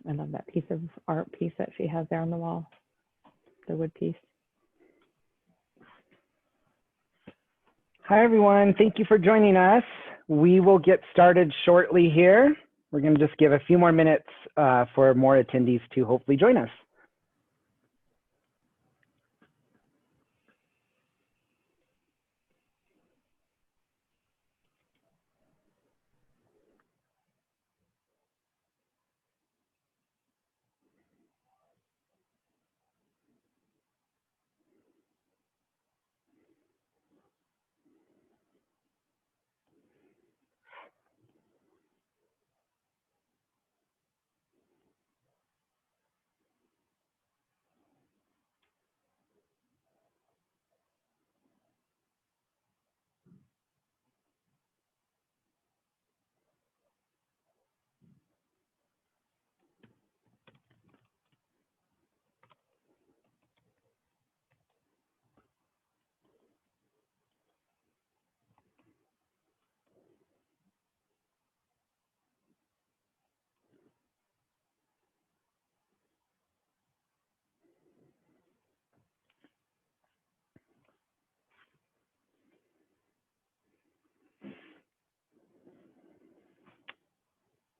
I love that piece of art piece that she has there on the wall, the wood piece. Hi, everyone. Thank you for joining us. We will get started shortly here. We're going to just give a few more minutes for more attendees to hopefully join us.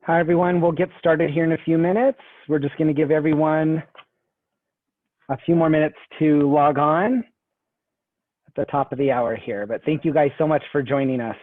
Hi, everyone. We'll get started here in a few minutes. We're just going to give everyone a few more minutes to log on at the top of the hour here. But thank you guys so much for joining us.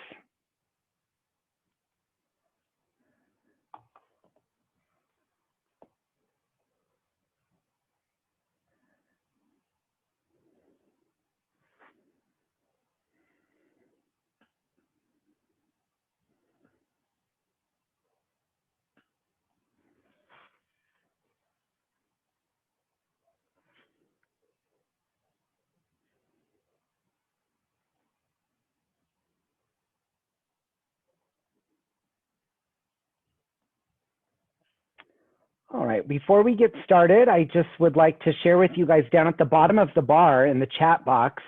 All right, before we get started, I just would like to share with you guys down at the bottom of the bar in the chat box,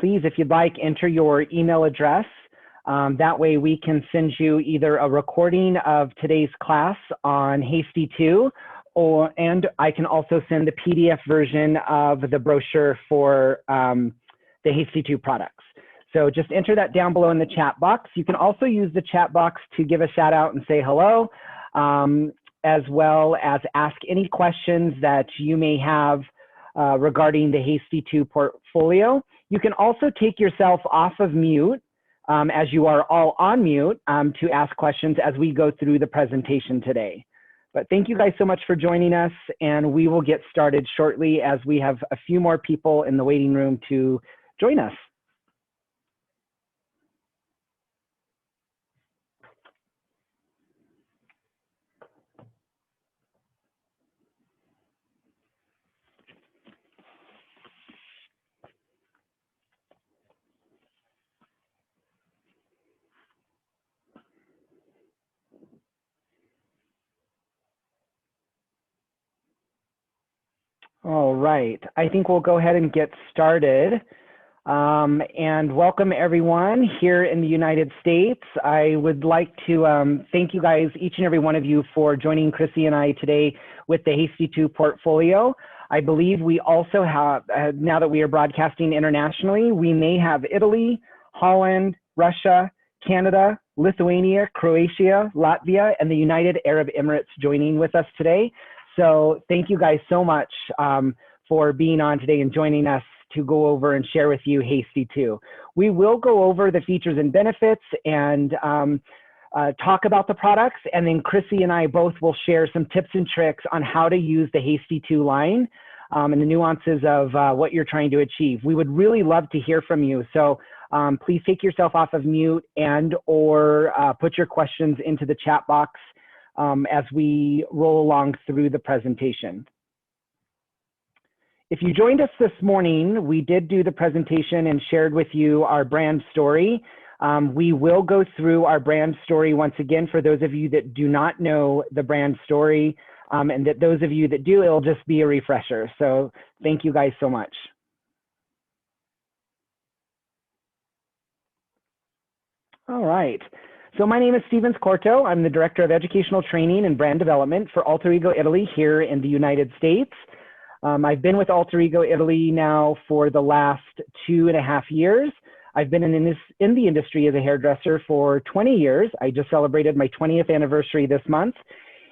please, if you'd like, enter your email address. That way we can send you either a recording of today's class on Hasty Too, and I can also send the PDF version of the brochure for the Hasty Too products. So just enter that down below in the chat box. You can also use the chat box to give a shout out and say hello, as well as ask any questions that you may have regarding the Hasty Too portfolio. You can also take yourself off of mute as you are all on mute to ask questions as we go through the presentation today. But thank you guys so much for joining us, and we will get started shortly as we have a few more people in the waiting room to join us. All right, I think we'll go ahead and get started. And welcome everyone here in the United States. I would like to thank you guys, each and every one of you, for joining Chrissy and I today with the Hasty Too portfolio. I believe we also have, now that we are broadcasting internationally, we may have Italy, Holland, Russia, Canada, Lithuania, Croatia, Latvia, and the United Arab Emirates joining with us today. So thank you guys so much for being on today and joining us to go over and share with you Hasty Too. We will go over the features and benefits and talk about the products, and then Chrissy and I both will share some tips and tricks on how to use the Hasty Too line and the nuances of what you're trying to achieve. We would really love to hear from you. So please take yourself off of mute and or put your questions into the chat box as we roll along through the presentation. If you joined us this morning, we did do the presentation and shared with you our brand story. We will go through our brand story once again for those of you that do not know the brand story, and that those of you that do, it'll just be a refresher. So thank you guys so much. All right. So my name is Stevens Corto. I'm the Director of Educational Training and Brand Development for Alter Ego Italy here in the United States. I've been with Alter Ego Italy now for the last 2.5 years. I've been in the industry as a hairdresser for 20 years. I just celebrated my 20th anniversary this month.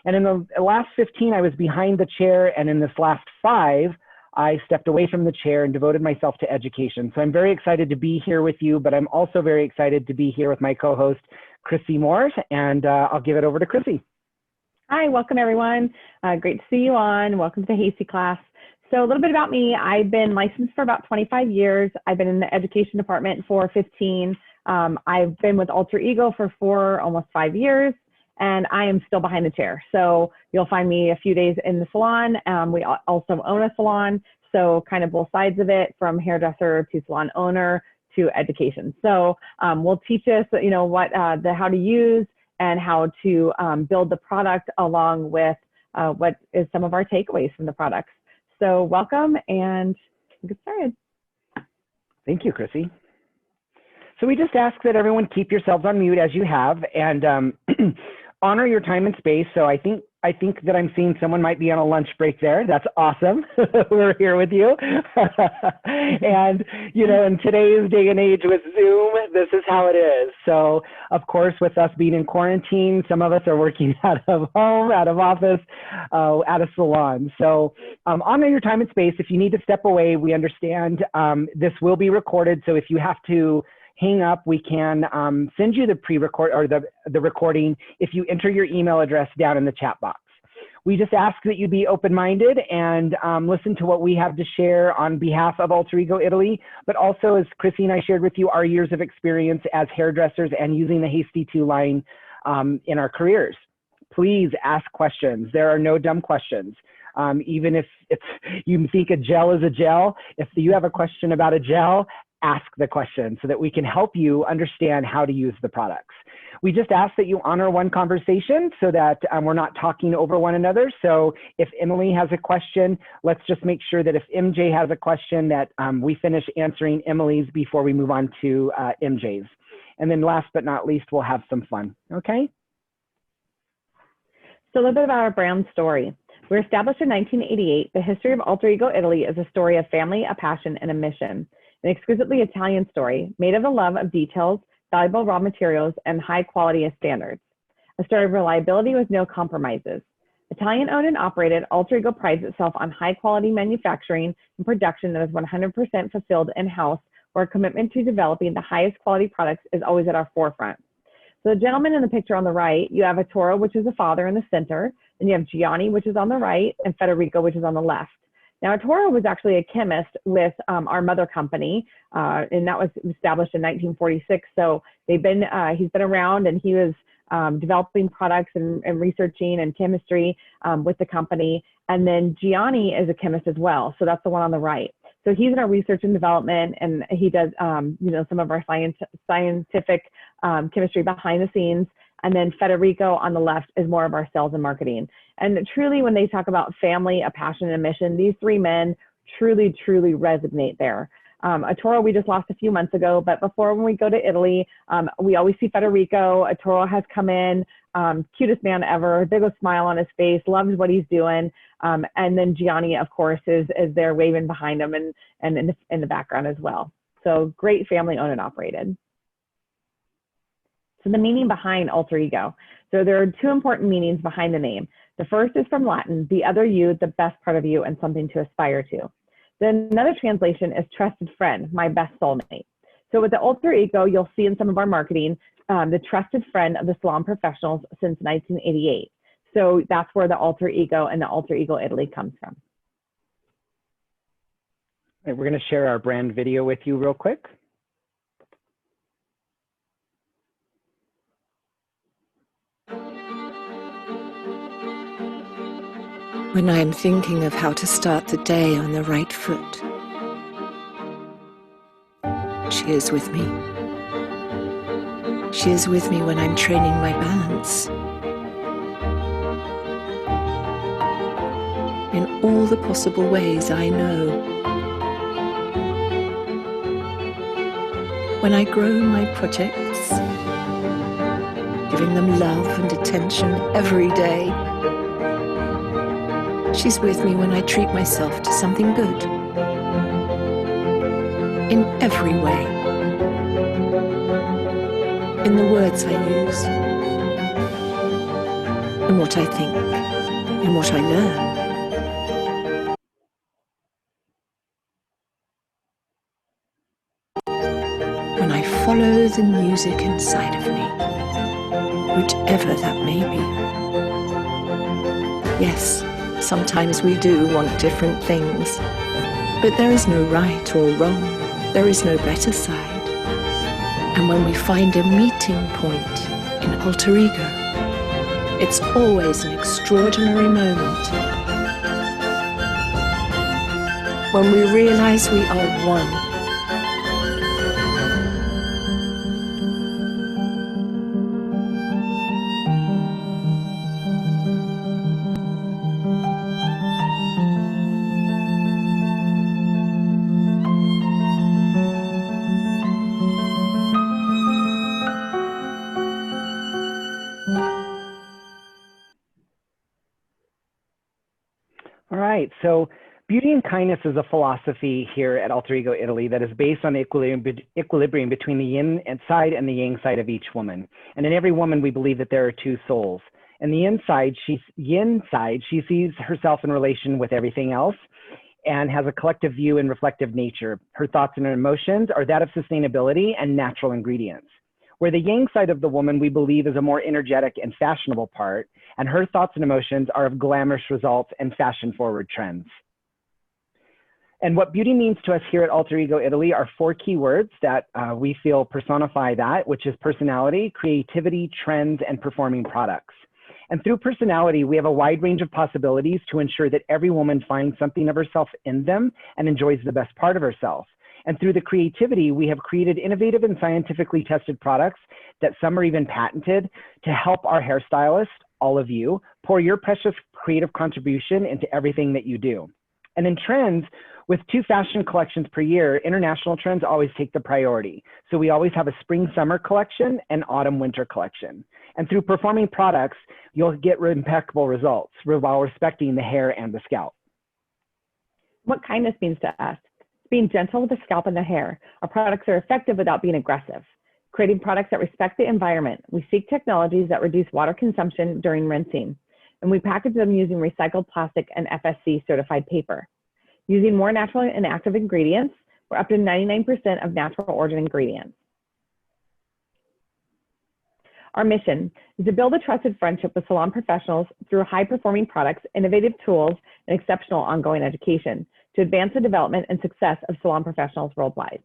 And in the last 15, I was behind the chair. And in this last 5, I stepped away from the chair and devoted myself to education. So I'm very excited to be here with you, but I'm also very excited to be here with my co-host, Chrissy Moore. And I'll give it over to Chrissy. Hi, welcome everyone. Great to see you on. Welcome to the Hasty class. So a little bit about me. I've been licensed for about 25 years. I've been in the education department for 15. I've been with Alter Ego for almost 5 years, and I am still behind the chair. So you'll find me a few days in the salon. We also own a salon, so kind of both sides of it, from hairdresser to salon owner to education. So we'll teach us, what how to use and how to build the product, along with what is some of our takeaways from the products. So welcome, and we'll get started. Thank you, Chrissy. So we just ask that everyone keep yourselves on mute as you have, and honor your time and space. So I think that I'm seeing someone might be on a lunch break there. That's awesome. We're here with you. And, in today's day and age with Zoom, this is how it is. So, of course, with us being in quarantine, some of us are working out of home, out of office, out of salon. So honor your time and space. If you need to step away, we understand. This will be recorded. So if you have to hang up, we can send you the pre-record or the recording if you enter your email address down in the chat box. We just ask that you be open-minded and listen to what we have to share on behalf of Alter Ego Italy, but also, as Chrissy and I shared with you, our years of experience as hairdressers and using the Hasty Too line in our careers. Please ask questions. There are no dumb questions. Even if you think a gel is a gel, if you have a question about a gel, ask the question so that we can help you understand how to use the products. We just ask that you honor one conversation so that we're not talking over one another. So if Emily has a question, let's just make sure that if MJ has a question that we finish answering Emily's before we move on to MJ's. And then last but not least, we'll have some fun, okay? So a little bit about our brand story. We're established in 1988. The history of Alter Ego Italy is a story of family, a passion, and a mission. An exquisitely Italian story made of the love of details, valuable raw materials, and high quality standards. A story of reliability with no compromises. Italian owned and operated, Alter Ego prides itself on high quality manufacturing and production that is 100% fulfilled in-house, where a commitment to developing the highest quality products is always at our forefront. So the gentleman in the picture on the right, you have Ettore, which is the father, in the center, and you have Gianni, which is on the right, and Federico, which is on the left. Now, Ettore was actually a chemist with our mother company, and that was established in 1946. So he's been around, and he was developing products and researching and chemistry with the company. And then Gianni is a chemist as well. So that's the one on the right. So he's in our research and development, and he does, some of our scientific chemistry behind the scenes. And then Federico on the left is more of our sales and marketing. And truly, when they talk about family, a passion, and a mission, these three men truly, truly resonate there. Ettore, we just lost a few months ago, but before, when we go to Italy, we always see Federico. Ettore has come in, cutest man ever, biggest smile on his face, loves what he's doing. And then Gianni, of course, is there waving behind him and in the background as well. So great family owned and operated. So the meaning behind Alter Ego. So there are two important meanings behind the name. The first is from Latin, the other you, the best part of you, and something to aspire to. Then another translation is trusted friend, my best soulmate. So with the Alter Ego, you'll see in some of our marketing, the trusted friend of the salon professionals since 1988. So that's where the Alter Ego and the Alter Ego Italy comes from. We're going to share our brand video with you real quick. When I am thinking of how to start the day on the right foot, she is with me. She is with me when I'm training my balance. In all the possible ways I know. When I grow my projects, giving them love and attention every day. She's with me when I treat myself to something good. In every way. In the words I use. In what I think. In what I learn. When I follow the music inside of me, whichever that may be. Yes, sometimes we do want different things, but there is no right or wrong, there is no better side. And when we find a meeting point in alter ego, it's always an extraordinary moment. When we realize we are one. All right, so beauty and kindness is a philosophy here at Alter Ego Italy that is based on the equilibrium between the yin side and the yang side of each woman. And in every woman, we believe that there are two souls. And the yin side, she sees herself in relation with everything else and has a collective view and reflective nature. Her thoughts and her emotions are that of sustainability and natural ingredients. Where the yang side of the woman, we believe, is a more energetic and fashionable part, and her thoughts and emotions are of glamorous results and fashion-forward trends. And what beauty means to us here at Alter Ego Italy are 4 key words that we feel personify that, which is personality, creativity, trends, and performing products. And through personality, we have a wide range of possibilities to ensure that every woman finds something of herself in them and enjoys the best part of herself. And through the creativity, we have created innovative and scientifically tested products that some are even patented to help our hairstylists, all of you, pour your precious creative contribution into everything that you do. And in trends, with 2 fashion collections per year, international trends always take the priority. So we always have a spring-summer collection and autumn-winter collection. And through performing products, you'll get impeccable results while respecting the hair and the scalp. What kindness means to us. Being gentle with the scalp and the hair. Our products are effective without being aggressive. Creating products that respect the environment. We seek technologies that reduce water consumption during rinsing. And we package them using recycled plastic and FSC certified paper. Using more natural and active ingredients, we're up to 99% of natural origin ingredients. Our mission is to build a trusted friendship with salon professionals through high-performing products, innovative tools, and exceptional ongoing education to advance the development and success of salon professionals worldwide.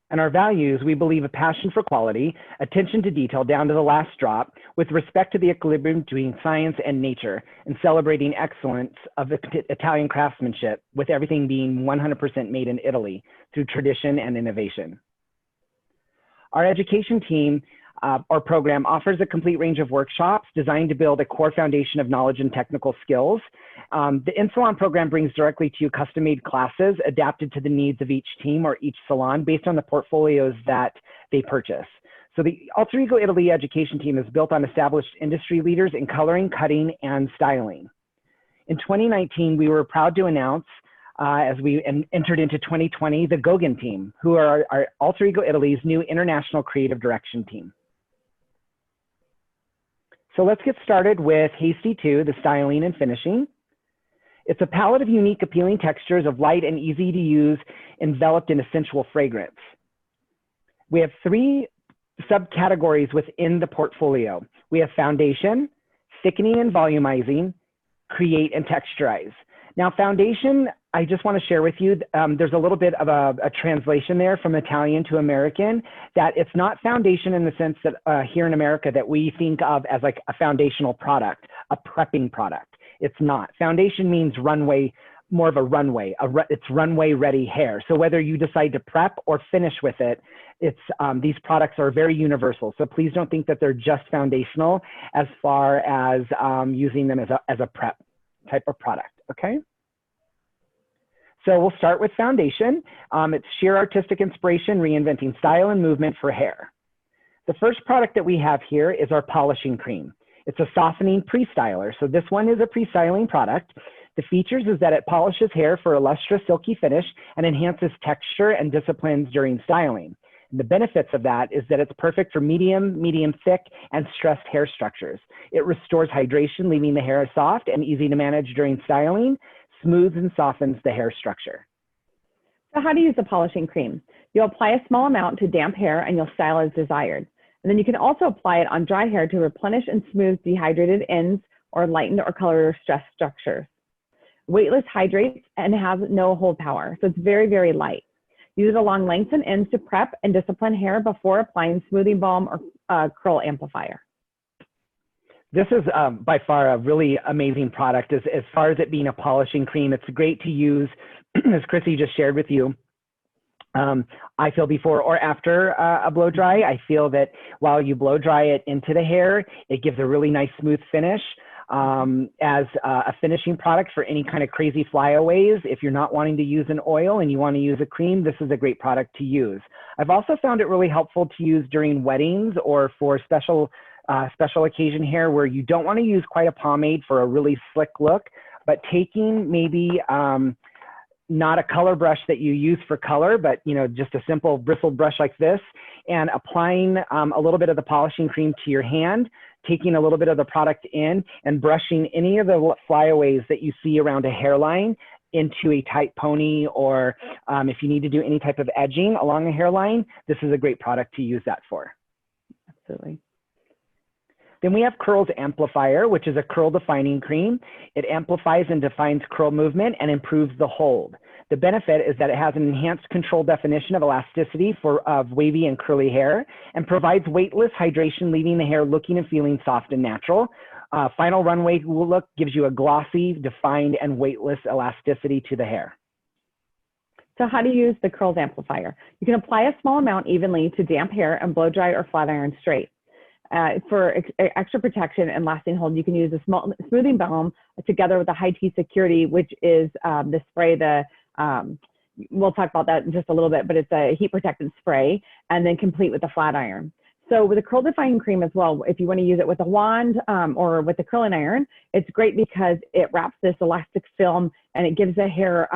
And our values, we believe a passion for quality, attention to detail down to the last drop, with respect to the equilibrium between science and nature, and celebrating excellence of the Italian craftsmanship, with everything being 100% made in Italy through tradition and innovation. Our education team our program offers a complete range of workshops designed to build a core foundation of knowledge and technical skills. The in-salon program brings directly to you custom-made classes adapted to the needs of each team or each salon based on the portfolios that they purchase. So the Alter Ego Italy education team is built on established industry leaders in coloring, cutting, and styling. In 2019, we were proud to announce as we entered into 2020, the Gauguin team, who are our Alter Ego Italy's new international creative direction team. So let's get started with Hasty Too, the styling and finishing. It's a palette of unique, appealing textures of light and easy to use, enveloped in a sensual fragrance. We have 3 subcategories within the portfolio. We have foundation, thickening and volumizing, create and texturize. Now foundation, I just want to share with you, there's a little bit of a translation there from Italian to American, that it's not foundation in the sense that here in America that we think of as like a foundational product, a prepping product. It's not. Foundation means runway, more of a runway, it's runway ready hair. So whether you decide to prep or finish with it, these products are very universal. So please don't think that they're just foundational as far as using them as a prep type of product, okay? So we'll start with foundation. It's sheer artistic inspiration, reinventing style and movement for hair. The first product that we have here is our polishing cream. It's a softening pre-styler. So this one is a pre-styling product. The features is that it polishes hair for a lustrous, silky finish and enhances texture and disciplines during styling. And the benefits of that is that it's perfect for medium, medium thick, and stressed hair structures. It restores hydration, leaving the hair soft and easy to manage during styling, smooths and softens the hair structure. So how to use the polishing cream? You'll apply a small amount to damp hair and you'll style as desired. And then you can also apply it on dry hair to replenish and smooth dehydrated ends or lightened or colored or stressed structures. Weightless, hydrates, and has no hold power, so it's very, very light. Use it along lengths and ends to prep and discipline hair before applying smoothing balm or curl amplifier. This is by far a really amazing product. As far as it being a polishing cream, it's great to use, as Chrissy just shared with you. I feel before or after a blow dry, I feel that while you blow dry it into the hair, it gives a really nice smooth finish. As a finishing product for any kind of crazy flyaways, if you're not wanting to use an oil and you want to use a cream, this is a great product to use. I've also found it really helpful to use during weddings or for special occasion hair where you don't want to use quite a pomade for a really slick look, but taking maybe not a color brush that you use for color, but just a simple bristled brush like this, and applying a little bit of the polishing cream to your hand, taking a little bit of the product in and brushing any of the flyaways that you see around a hairline into a tight pony, or if you need to do any type of edging along a hairline, this is a great product to use that for. Absolutely. Then we have Curl's Amplifier, which is a curl defining cream. It amplifies and defines curl movement and improves the hold. The benefit is that it has an enhanced control definition of elasticity of wavy and curly hair and provides weightless hydration, leaving the hair looking and feeling soft and natural. Final runway look gives you a glossy, defined, and weightless elasticity to the hair. So how to use the Curl's Amplifier? You can apply a small amount evenly to damp hair and blow dry or flat iron straight. For extra protection and lasting hold, you can use a smoothing balm together with a high T security, which is the spray, we'll talk about that in just a little bit, but it's a heat protectant spray, and then complete with a flat iron. So with a curl defining cream as well, if you want to use it with a wand or with a curling iron, it's great because it wraps this elastic film and it gives the hair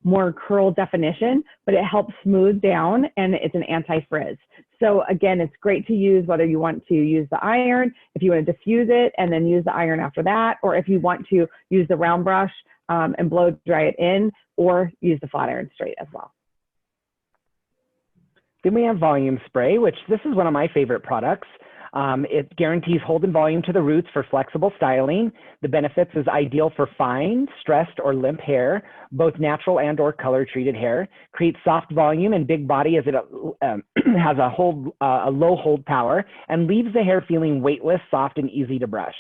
more curl definition, but it helps smooth down and it's an anti-frizz. So again, it's great to use whether you want to use the iron, if you want to diffuse it and then use the iron after that, or if you want to use the round brush and blow dry it in, or use the flat iron straight as well. Then we have volume spray, which this is one of my favorite products. It guarantees hold and volume to the roots for flexible styling. The benefits is ideal for fine, stressed, or limp hair, both natural and or color treated hair. Creates soft volume and big body as it has a low hold power and leaves the hair feeling weightless, soft, and easy to brush.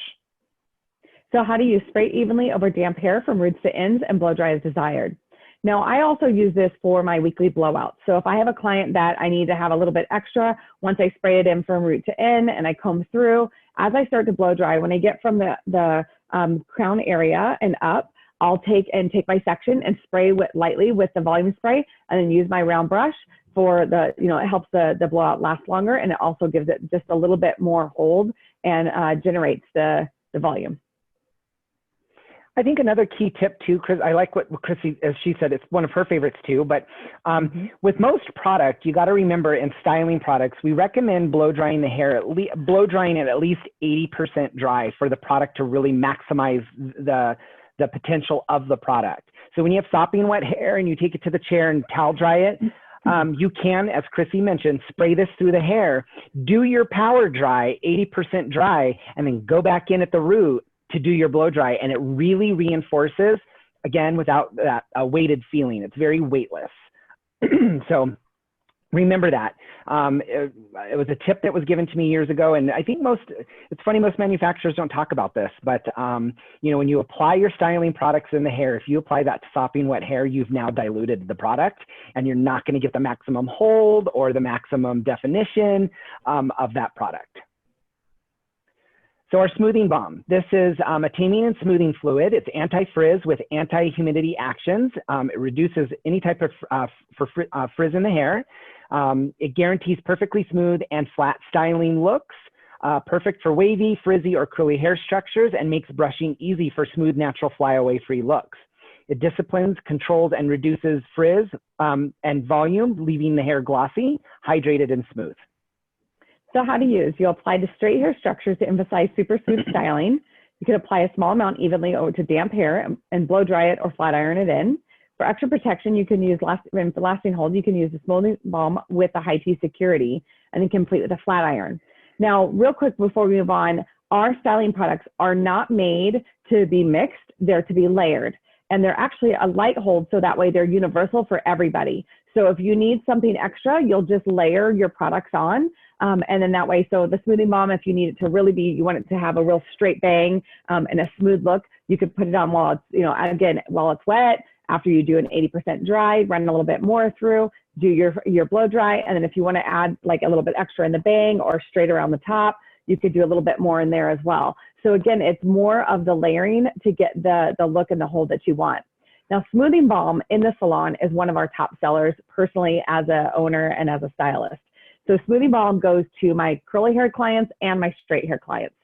So how do you spray evenly over damp hair from roots to ends and blow dry as desired? Now, I also use this for my weekly blowouts. So if I have a client that I need to have a little bit extra, once I spray it in from root to end and I comb through, as I start to blow dry, when I get from the crown area and up, I'll take my section and spray lightly with the volume spray and then use my round brush for it helps the blowout last longer, and it also gives it just a little bit more hold and generates the volume. I think another key tip too, Chris, I like what Chrissy, as she said, it's one of her favorites too, but with most product, you got to remember in styling products, we recommend blow drying the hair, blow drying it at least 80% dry for the product to really maximize the potential of the product. So when you have sopping wet hair and you take it to the chair and towel dry it, you can, as Chrissy mentioned, spray this through the hair, do your power dry, 80% dry, and then go back in at the root to do your blow dry, and it really reinforces, again, without that weighted feeling. It's very weightless. So remember that. It was a tip that was given to me years ago, and I think it's funny, most manufacturers don't talk about this, but when you apply your styling products in the hair, if you apply that to sopping wet hair, you've now diluted the product, and you're not going to get the maximum hold or the maximum definition of that product. So our smoothing balm, this is a taming and smoothing fluid. It's anti-frizz with anti-humidity actions. It reduces any type of frizz in the hair. It guarantees perfectly smooth and flat styling looks, perfect for wavy, frizzy, or curly hair structures, and makes brushing easy for smooth, natural, flyaway-free looks. It disciplines, controls, and reduces frizz and volume, leaving the hair glossy, hydrated, and smooth. So how to use. You'll apply to straight hair structures to emphasize super smooth styling. You can apply a small amount evenly over to damp hair and blow dry it or flat iron it in. For extra protection, you can use for lasting hold, you can use the smoothing balm with the high T security and then complete with a flat iron. Now, real quick before we move on, our styling products are not made to be mixed, they're to be layered. And they're actually a light hold, so that way they're universal for everybody. So if you need something extra, you'll just layer your products on. And then that way, so the smoothing balm, if you need it to really be, you want it to have a real straight bang and a smooth look, you could put it on while it's, you know, again, while it's wet, after you do an 80% dry, run a little bit more through, do your blow dry. And then if you want to add like a little bit extra in the bang or straight around the top, you could do a little bit more in there as well. So again, it's more of the layering to get the look and the hold that you want. Now, smoothing balm in the salon is one of our top sellers personally as an owner and as a stylist. So smoothing balm goes to my curly hair clients and my straight hair clients.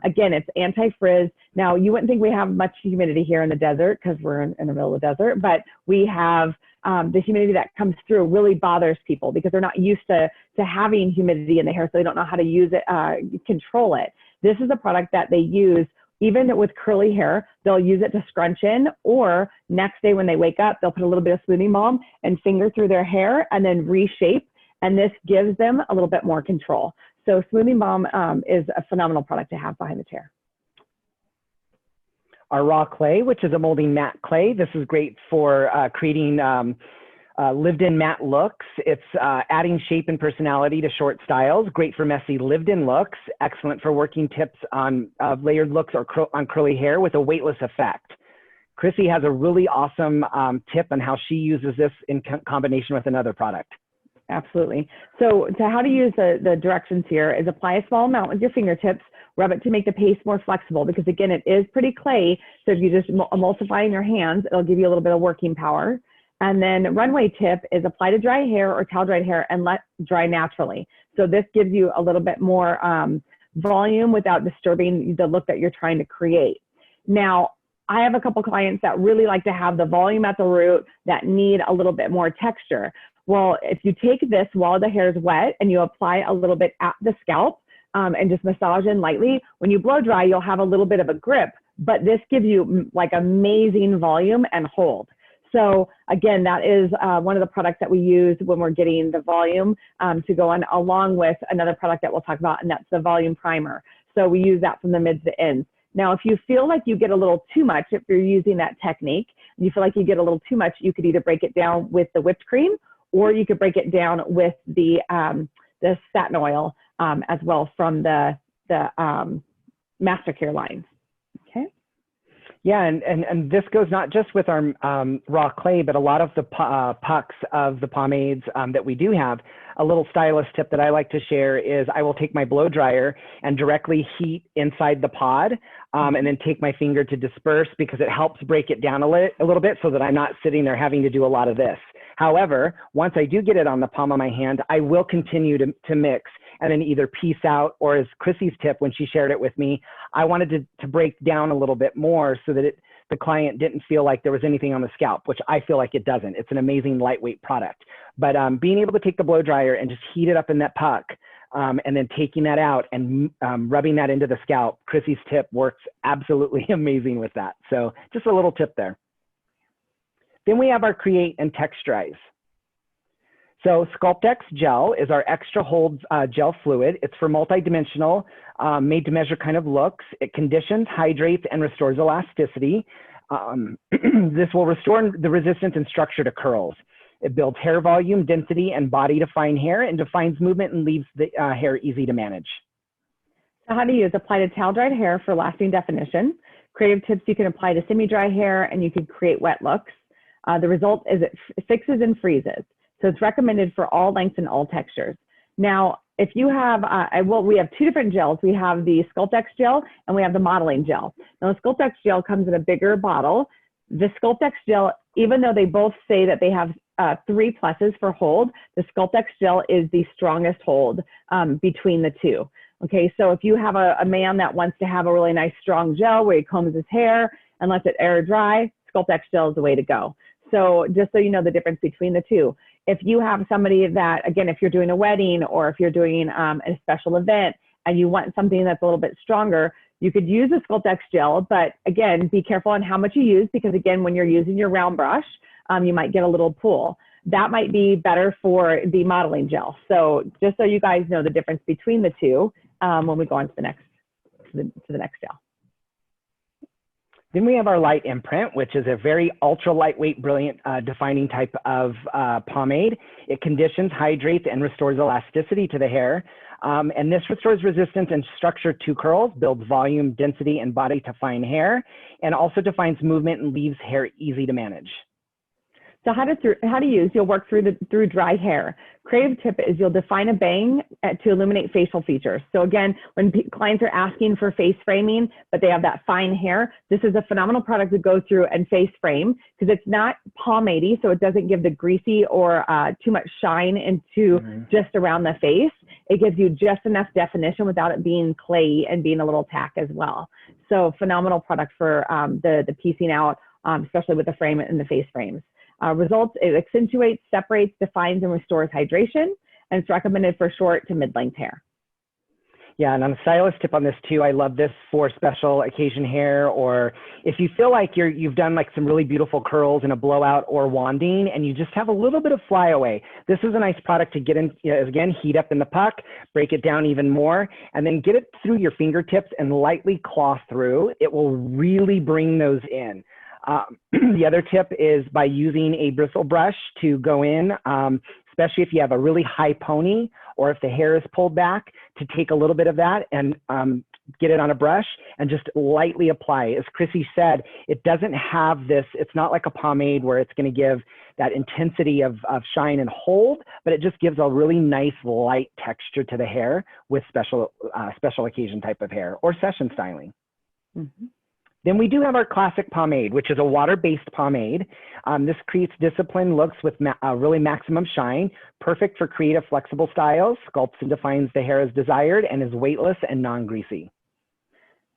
Again, it's anti-frizz. Now, you wouldn't think we have much humidity here in the desert because we're in the middle of the desert, but we have the humidity that comes through really bothers people because they're not used to having humidity in the hair, so they don't know how to use it, control it. This is a product that they use even with curly hair. They'll use it to scrunch in, or next day when they wake up, they'll put a little bit of smoothing balm and finger through their hair and then reshape. And this gives them a little bit more control. So smoothing balm is a phenomenal product to have behind the chair. Our raw clay, which is a molding matte clay. This is great for creating lived-in matte looks. It's adding shape and personality to short styles. Great for messy lived-in looks. Excellent for working tips on layered looks or on curly hair with a weightless effect. Chrissy has a really awesome tip on how she uses this in combination with another product. Absolutely. So how to use the directions here is apply a small amount with your fingertips, rub it to make the paste more flexible because again, it is pretty clay. So if you just emulsify in your hands, it'll give you a little bit of working power. And then runway tip is apply to dry hair or towel dried hair and let dry naturally. So this gives you a little bit more volume without disturbing the look that you're trying to create. Now, I have a couple clients that really like to have the volume at the root that need a little bit more texture. Well, if you take this while the hair is wet and you apply a little bit at the scalp and just massage in lightly, when you blow dry, you'll have a little bit of a grip, but this gives you like amazing volume and hold. So again, that is one of the products that we use when we're getting the volume to go on, along with another product that we'll talk about, and that's the volume primer. So we use that from the mids to ends. Now, if you feel like you get a little too much, if you're using that technique, and you feel like you get a little too much, you could either break it down with the whipped cream, or you could break it down with the satin oil as well from the Mastercare line. Okay. Yeah, and this goes not just with our raw clay, but a lot of the pucks of the pomades that we do have. A little stylist tip that I like to share is I will take my blow dryer and directly heat inside the pod and then take my finger to disperse because it helps break it down a little bit so that I'm not sitting there having to do a lot of this. However, once I do get it on the palm of my hand, I will continue to mix and then either piece out, or as Chrissy's tip when she shared it with me, I wanted to break down a little bit more so that the client didn't feel like there was anything on the scalp, which I feel like it doesn't. It's an amazing lightweight product. But being able to take the blow dryer and just heat it up in that puck and then taking that out and rubbing that into the scalp, Chrissy's tip works absolutely amazing with that. So just a little tip there. Then we have our Create and Texturize. So SculptX Gel is our extra hold gel fluid. It's for multi-dimensional, made to measure kind of looks. It conditions, hydrates, and restores elasticity. This will restore the resistance and structure to curls. It builds hair volume, density, and body to fine hair, and defines movement and leaves the hair easy to manage. So how to use: apply to towel-dried hair for lasting definition. Creative tips: you can apply to semi-dry hair and you can create wet looks. The result is it fixes and freezes. So it's recommended for all lengths and all textures. Now, if you have, we have two different gels. We have the SculptX gel and we have the modeling gel. Now the SculptX gel comes in a bigger bottle. The SculptX gel even though they both say that they have 3 pluses for hold, the Sculptex gel is the strongest hold between the two. Okay, so if you have a man that wants to have a really nice strong gel where he combs his hair and lets it air dry, Sculptex gel is the way to go. So just so you know the difference between the two. If you have somebody that, again, if you're doing a wedding or if you're doing a special event and you want something that's a little bit stronger, you could use a Sculptex gel, but again, be careful on how much you use, because again, when you're using your round brush, you might get a little pull. That might be better for the modeling gel. So just so you guys know the difference between the two when we go on to the next gel. Then we have our light imprint, which is a very ultra lightweight, brilliant defining type of pomade. It conditions, hydrates, and restores elasticity to the hair. And this restores resistance and structure to curls, builds volume, density, and body to fine hair, and also defines movement and leaves hair easy to manage. So how to use, you'll work through dry hair. Creative tip is you'll define a bang to illuminate facial features. So again, when clients are asking for face framing, but they have that fine hair, this is a phenomenal product to go through and face frame, because it's not pomade-y, so it doesn't give the greasy or too much shine into just around the face. It gives you just enough definition without it being clayey and being a little tack as well. So phenomenal product for the piecing out, especially with the frame and the face frames. Results, it accentuates, separates, defines, and restores hydration, and it's recommended for short to mid-length hair. Yeah, and on a stylist tip on this too, I love this for special occasion hair, or if you feel like you've done like some really beautiful curls in a blowout or wanding and you just have a little bit of flyaway, this is a nice product to get in, again, heat up in the puck, break it down even more, and then get it through your fingertips and lightly claw through. It will really bring those in. The other tip is by using a bristle brush to go in, especially if you have a really high pony or if the hair is pulled back, to take a little bit of that and get it on a brush and just lightly apply. As Chrissy said, it doesn't have this, it's not like a pomade where it's going to give that intensity of shine and hold, but it just gives a really nice light texture to the hair with special occasion type of hair or session styling. Then we do have our classic pomade, which is a water-based pomade. This creates disciplined looks with really maximum shine, perfect for creative, flexible styles, sculpts and defines the hair as desired, and is weightless and non-greasy.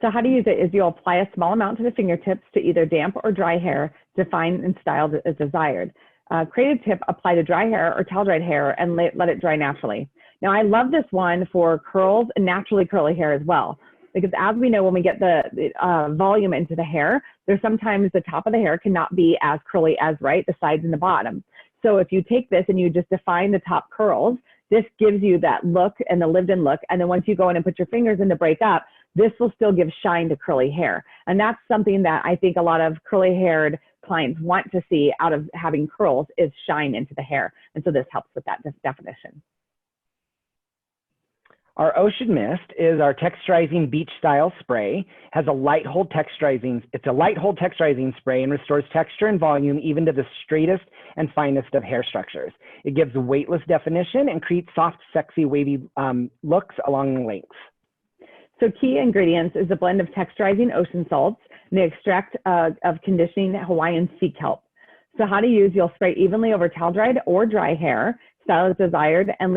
So how to use it is you'll apply a small amount to the fingertips to either damp or dry hair, define and style as desired. Creative tip, apply to dry hair or towel-dried hair and let it dry naturally. Now, I love this one for curls and naturally curly hair as well, because as we know, when we get the volume into the hair, there's sometimes the top of the hair cannot be as curly as the sides and the bottom. So if you take this and you just define the top curls, this gives you that look and the lived-in look. And then once you go in and put your fingers in to break up, this will still give shine to curly hair. And that's something that I think a lot of curly-haired clients want to see out of having curls, is shine into the hair. And so this helps with that definition. Our Ocean Mist is our texturizing beach style spray, has a light hold texturizing, it's a light hold texturizing spray and restores texture and volume even to the straightest and finest of hair structures. It gives weightless definition and creates soft, sexy, wavy looks along the lengths. So key ingredients is a blend of texturizing ocean salts and the extract of conditioning Hawaiian sea kelp. So how to use, you'll spray evenly over towel dried or dry hair, style as desired, and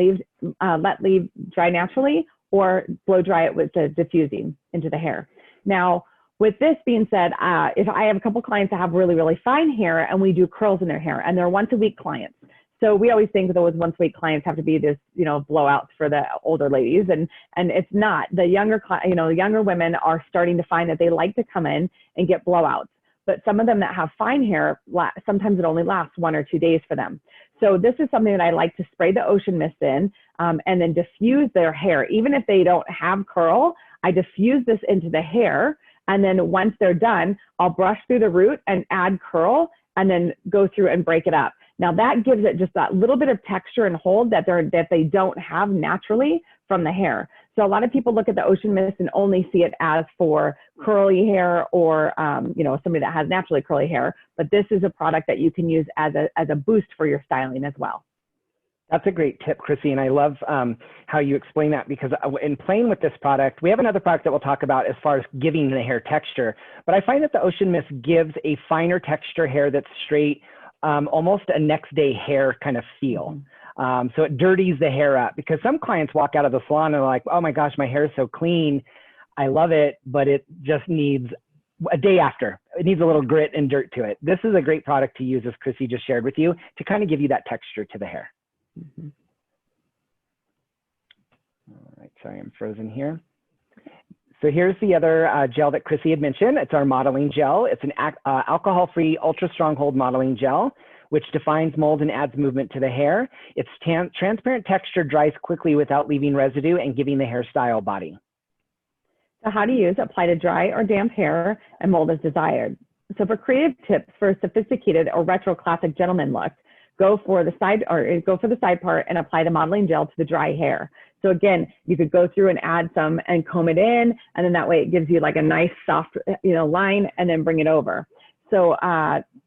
let leave dry naturally or blow dry it with the diffusing into the hair. Now, with this being said, if I have a couple clients that have really, really fine hair and we do curls in their hair and they're once a week clients. So we always think that those once a week clients have to be this, blowouts for the older ladies, and it's not. The younger, younger women are starting to find that they like to come in and get blowouts. But some of them that have fine hair, sometimes it only lasts 1 or 2 days for them. So this is something that I like to spray the Ocean Mist in and then diffuse their hair. Even if they don't have curl, I diffuse this into the hair. And then once they're done, I'll brush through the root and add curl and then go through and break it up. Now that gives it just that little bit of texture and hold that they don't have naturally from the hair. So a lot of people look at the Ocean Mist and only see it as for curly hair or, somebody that has naturally curly hair. But this is a product that you can use as a boost for your styling as well. That's a great tip, Chrissy, and I love how you explain that, because in playing with this product, we have another product that we'll talk about as far as giving the hair texture, but I find that the Ocean Mist gives a finer texture hair that's straight, almost a next day hair kind of feel. So it dirties the hair up, because some clients walk out of the salon and are like, oh my gosh, my hair is so clean. I love it, but it just needs a day after. It needs a little grit and dirt to it. This is a great product to use, as Chrissy just shared with you, to kind of give you that texture to the hair. All right, sorry, I'm frozen here. So here's the other gel that Chrissy had mentioned. It's our modeling gel. It's an alcohol-free, ultra stronghold modeling gel, which defines mold and adds movement to the hair. Its transparent texture dries quickly without leaving residue and giving the hairstyle body. So how to use: apply to dry or damp hair and mold as desired. So for creative tips for a sophisticated or retro classic gentleman look, go for the side part and apply the modeling gel to the dry hair. So again, you could go through and add some and comb it in, and then that way it gives you like a nice soft, line, and then bring it over. So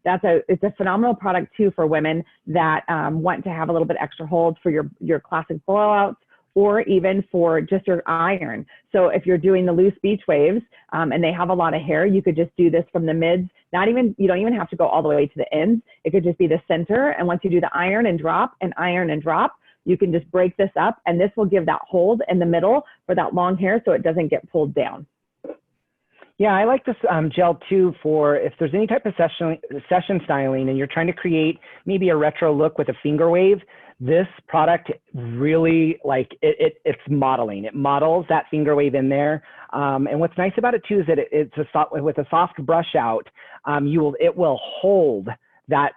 it's a phenomenal product too for women that want to have a little bit extra hold for your classic blowouts, or even for just your iron. So if you're doing the loose beach waves and they have a lot of hair, you could just do this from the mids. You don't even have to go all the way to the ends. It could just be the center. And once you do the iron and drop, you can just break this up, and this will give that hold in the middle for that long hair so it doesn't get pulled down. Yeah, I like this gel too for if there's any type of session styling and you're trying to create maybe a retro look with a finger wave. This product really, it's modeling. It models that finger wave in there. And what's nice about it too is that with a soft brush out, it will hold that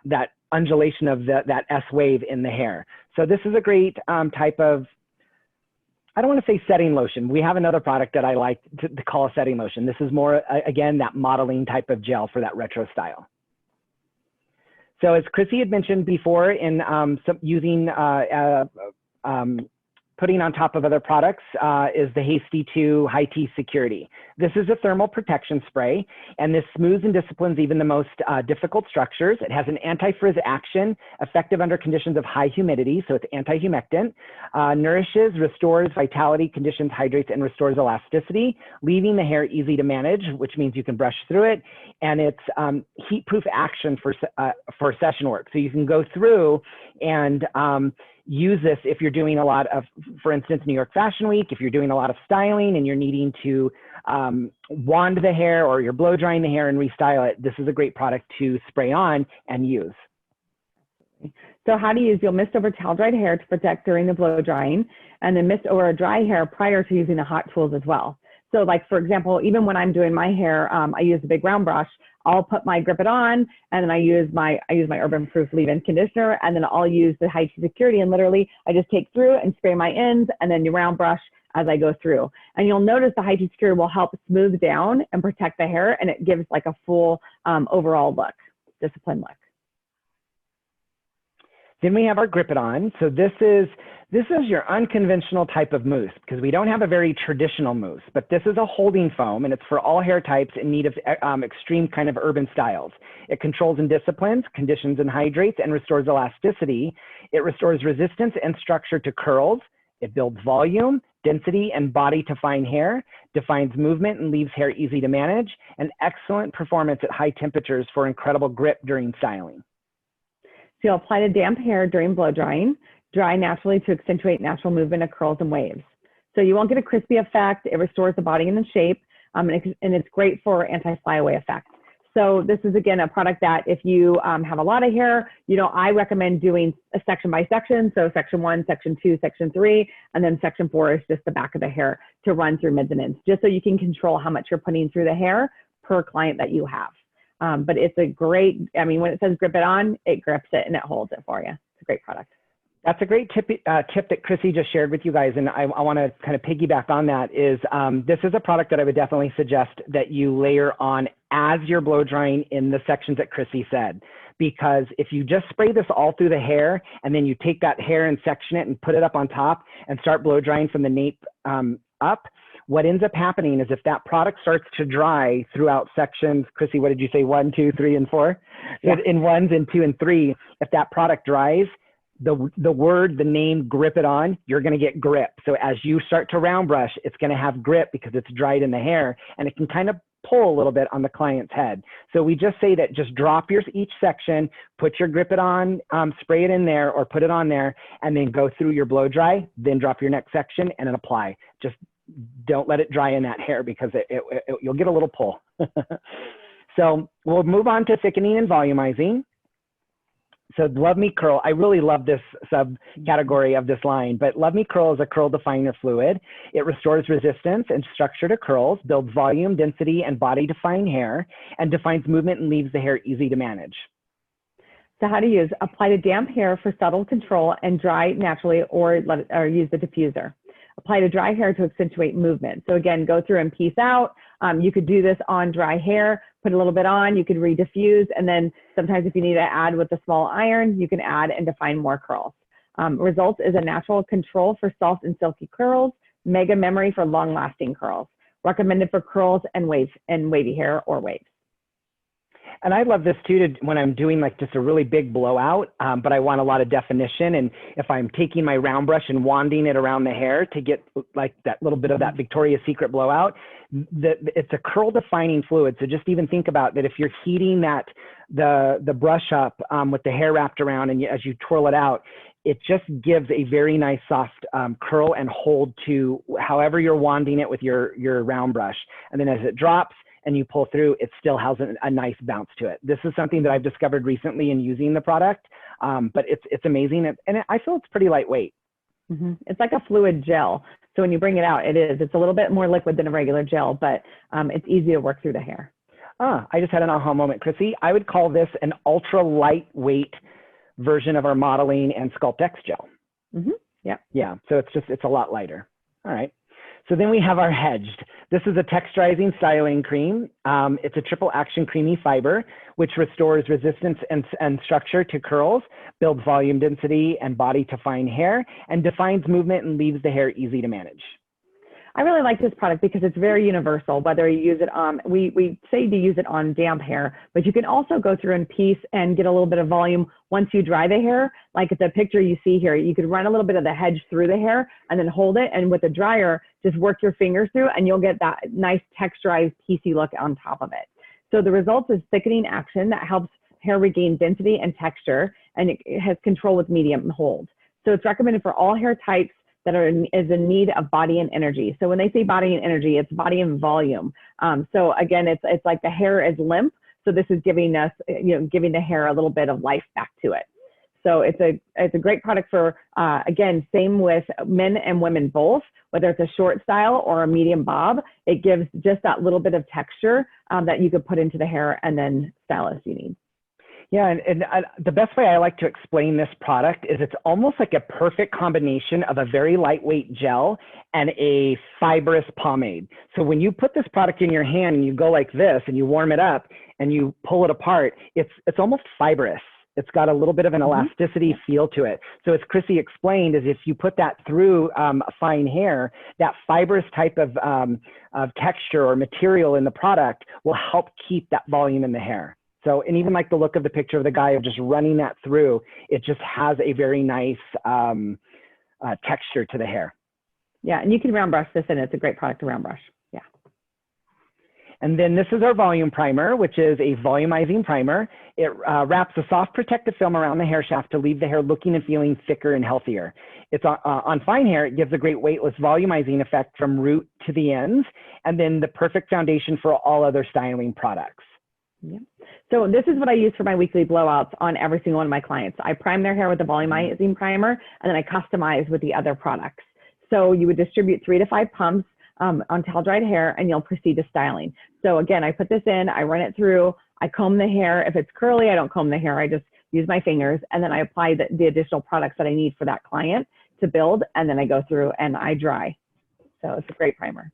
undulation of that S wave in the hair. So this is a great type of, I don't want to say setting lotion. We have another product that I like to call a setting lotion. This is more, again, that modeling type of gel for that retro style. So as Chrissy had mentioned before, in using putting on top of other products is the Hasty Too High T Security. This is a thermal protection spray, and this smooths and disciplines even the most difficult structures. It has an anti-frizz action, effective under conditions of high humidity, so it's anti-humectant, nourishes, restores vitality, conditions, hydrates, and restores elasticity, leaving the hair easy to manage, which means you can brush through it, and it's heat-proof action for session work. So you can go through and use this if you're doing a lot of, for instance, New York Fashion Week, if you're doing a lot of styling and you're needing to wand the hair, or you're blow drying the hair and restyle it, this is a great product to spray on and use. So how to use: you'll mist over towel dried hair to protect during the blow drying, and then mist over dry hair prior to using the hot tools as well. So like, for example, even when I'm doing my hair, I use a big round brush. I'll put my Grip It On, and then I use my Urban Proof leave-in conditioner, and then I'll use the High T Security, and literally I just take through and spray my ends, and then you round brush as I go through. And you'll notice the High T Security will help smooth down and protect the hair, and it gives like a full overall look, disciplined look. Then we have our Grip It On. So this is your unconventional type of mousse, because we don't have a very traditional mousse, but this is a holding foam, and it's for all hair types in need of extreme kind of urban styles. It controls and disciplines, conditions and hydrates, and restores elasticity. It restores resistance and structure to curls. It builds volume, density, and body to fine hair, defines movement and leaves hair easy to manage, and excellent performance at high temperatures for incredible grip during styling. So you'll apply to damp hair during blow drying. Dry naturally to accentuate natural movement of curls and waves. So you won't get a crispy effect. It restores the body and the shape, and it's great for anti-flyaway effect. So this is, again, a product that if you have a lot of hair, I recommend doing a section by section. So section 1, section 2, section 3, and then section 4 is just the back of the hair to run through mids and ends, just so you can control how much you're putting through the hair per client that you have. But it's a great, when it says Grip It On, it grips it and it holds it for you. It's a great product. That's a great tip that Chrissy just shared with you guys, and I want to kind of piggyback on that. This is a product that I would definitely suggest that you layer on as you're blow drying in the sections that Chrissy said, because if you just spray this all through the hair and then you take that hair and section it and put it up on top and start blow drying from the nape up, what ends up happening is if that product starts to dry throughout sections, Chrissy, what did you say, 1, 2, 3, and 4? Yeah. In 1s and 2 and 3, if that product dries, the word, the name, grip it on, you're going to get grip. So as you start to round brush, it's going to have grip because it's dried in the hair, and it can kind of pull a little bit on the client's head. So we just say that just drop each section, put your grip it on, spray it in there or put it on there, and then go through your blow dry, then drop your next section and then apply. Just don't let it dry in that hair because you'll get a little pull. So we'll move on to thickening and volumizing. So Love Me Curl, I really love this subcategory of this line, but Love Me Curl is a curl definer fluid. It restores resistance and structure to curls, builds volume, density, and body define hair, and defines movement and leaves the hair easy to manage. So how to use: apply to damp hair for subtle control and dry naturally, or use the diffuser. Apply to dry hair to accentuate movement. So again, go through and piece out. You could do this on dry hair, put a little bit on, you could re-diffuse, and then sometimes if you need to add with a small iron, you can add and define more curls. Results is a natural control for soft and silky curls, mega memory for long-lasting curls. Recommended for curls and wavy hair or waves. And I love this too, when I'm doing like just a really big blowout, but I want a lot of definition. And if I'm taking my round brush and wanding it around the hair to get like that little bit of that Victoria's Secret blowout, it's a curl defining fluid. So just even think about that if you're heating the brush up with the hair wrapped around, and as you twirl it out, it just gives a very nice soft curl and hold to however you're wanding it with your round brush. And then as it drops and you pull through, it still has a nice bounce to it. This is something that I've discovered recently in using the product, but it's amazing. And I feel it's pretty lightweight. Mm-hmm. It's like a fluid gel. So when you bring it out, it's a little bit more liquid than a regular gel, but it's easy to work through the hair. I just had an aha moment, Chrissy. I would call this an ultra lightweight version of our modeling and Sculpt X gel. Mm-hmm. Yeah. Yeah. So it's a lot lighter. All right. So then we have our HEADGED. This is a texturizing styling cream. It's a triple action creamy fiber, which restores resistance and structure to curls, builds volume, density, and body to fine hair, and defines movement and leaves the hair easy to manage. I really like this product because it's very universal, whether you use it on, we say to use it on damp hair, but you can also go through and piece and get a little bit of volume once you dry the hair. Like the picture you see here, you could run a little bit of the HEADGED through the hair and then hold it. And with the dryer, just work your fingers through and you'll get that nice texturized, piecey look on top of it. So the result is thickening action that helps hair regain density and texture, and it has control with medium hold. So it's recommended for all hair types that is in need of body and energy. So when they say body and energy, it's body and volume. So again, it's like the hair is limp. So this is giving us, giving the hair a little bit of life back to it. So it's a great product for, again, same with men and women both, whether it's a short style or a medium bob, it gives just that little bit of texture that you could put into the hair and then style as you need. Yeah, and the best way I like to explain this product is it's almost like a perfect combination of a very lightweight gel and a fibrous pomade. So when you put this product in your hand and you go like this and you warm it up and you pull it apart, it's almost fibrous. It's got a little bit of an elasticity feel to it. So as Chrissy explained, is if you put that through fine hair, that fibrous type of texture or material in the product will help keep that volume in the hair. So, and even like the look of the picture of the guy of just running that through, it just has a very nice texture to the hair. Yeah, and you can round brush this in. It's a great product to round brush. Yeah. And then this is our volume primer, which is a volumizing primer. It wraps a soft protective film around the hair shaft to leave the hair looking and feeling thicker and healthier. It's on fine hair, it gives a great weightless volumizing effect from root to the ends, and then the perfect foundation for all other styling products. Yeah. So this is what I use for my weekly blowouts on every single one of my clients. I prime their hair with the volumizing primer, and then I customize with the other products. So you would distribute 3 to 5 pumps on towel dried hair, and you'll proceed to styling. So again, I put this in, I run it through, I comb the hair. If it's curly, I don't comb the hair. I just use my fingers, and then I apply the additional products that I need for that client to build, and then I go through and I dry. So it's a great primer.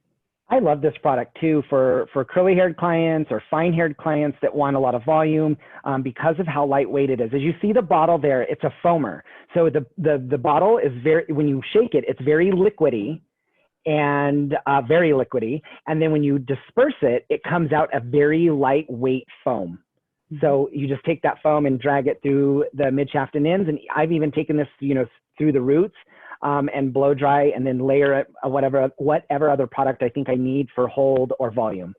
I love this product too for curly haired clients or fine haired clients that want a lot of volume because of how lightweight it is. As you see the bottle there, it's a foamer. So the bottle is when you shake it, it's very liquidy and very liquidy. And then when you disperse it, it comes out a very lightweight foam. So you just take that foam and drag it through the mid shaft and ends. And I've even taken this, you know, through the roots and blow dry and then layer it whatever other product I think I need for hold or volume.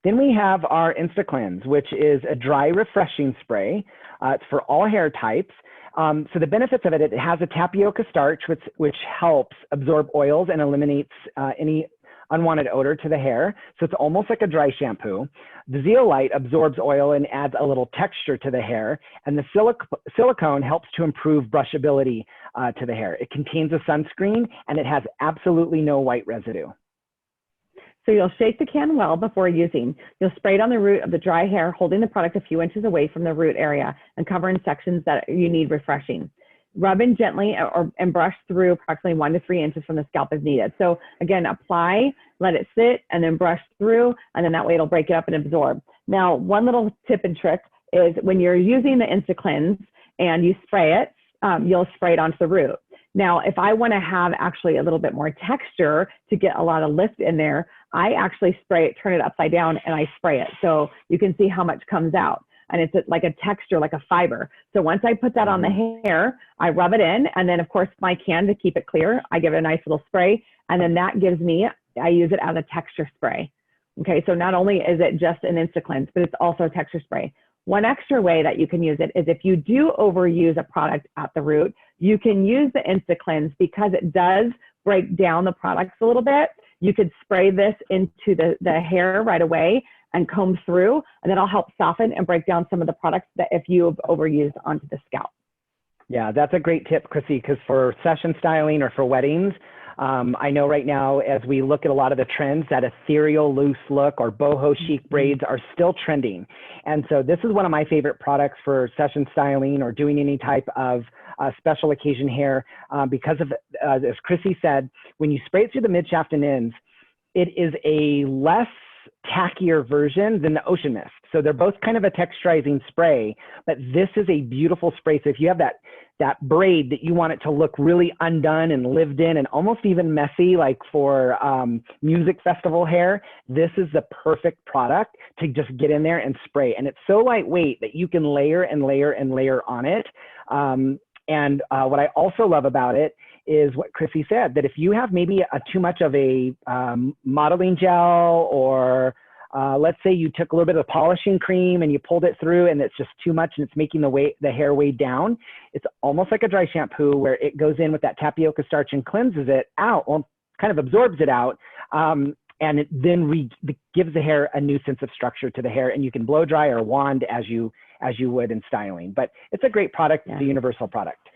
Then we have our Insta Cleanse, which is a dry refreshing spray. It's for all hair types. So the benefits of it, it has a tapioca starch, which helps absorb oils and eliminates any unwanted odor to the hair. So it's almost like a dry shampoo. The zeolite absorbs oil and adds a little texture to the hair. And the silicone helps to improve brushability to the hair. It contains a sunscreen and it has absolutely no white residue. So you'll shake the can well before using. You'll spray it on the root of the dry hair, holding the product a few inches away from the root area and cover in sections that you need refreshing. Rub in gently and brush through approximately 1 to 3 inches from the scalp as needed. So again, apply, let it sit, and then brush through, and then that way it'll break it up and absorb. Now, one little tip and trick is when you're using the Insta Cleanse and you spray it, you'll spray it onto the root. Now, if I want to have actually a little bit more texture to get a lot of lift in there, I actually spray it, turn it upside down, and I spray it. So you can see how much comes out. And it's like a texture, like a fiber. So once I put that on the hair, I rub it in. And then, of course, my can to keep it clear, I give it a nice little spray. And then that gives me, I use it as a texture spray. Okay, so not only is it just an Insta Cleanse, but it's also a texture spray. One extra way that you can use it is if you do overuse a product at the root, you can use the Insta Cleanse because it does break down the products a little bit. You could spray this into the hair right away and comb through, and that'll help soften and break down some of the products that if you've overused onto the scalp. Yeah, that's a great tip, Chrissy, because for session styling or for weddings, I know right now as we look at a lot of the trends, that ethereal loose look or boho chic braids are still trending. And so this is one of my favorite products for session styling or doing any type of special occasion hair because of, as Chrissy said, when you spray it through the mid shaft and ends, it is a less tackier version than the Ocean Mist. So they're both kind of a texturizing spray, but this is a beautiful spray. So if you have that braid that you want it to look really undone and lived in and almost even messy, like for music festival hair, this is the perfect product to just get in there and spray. And it's so lightweight that you can layer and layer and layer on it. And what I also love about it is what Chrissy said, that if you have maybe too much of a modeling gel, or let's say you took a little bit of polishing cream and you pulled it through and it's just too much and it's making the hair weigh down, it's almost like a dry shampoo where it goes in with that tapioca starch and cleanses it out, well, kind of absorbs it out, and it then gives the hair a new sense of structure to the hair, and you can blow dry or wand as you would in styling. But it's a great product, the universal product.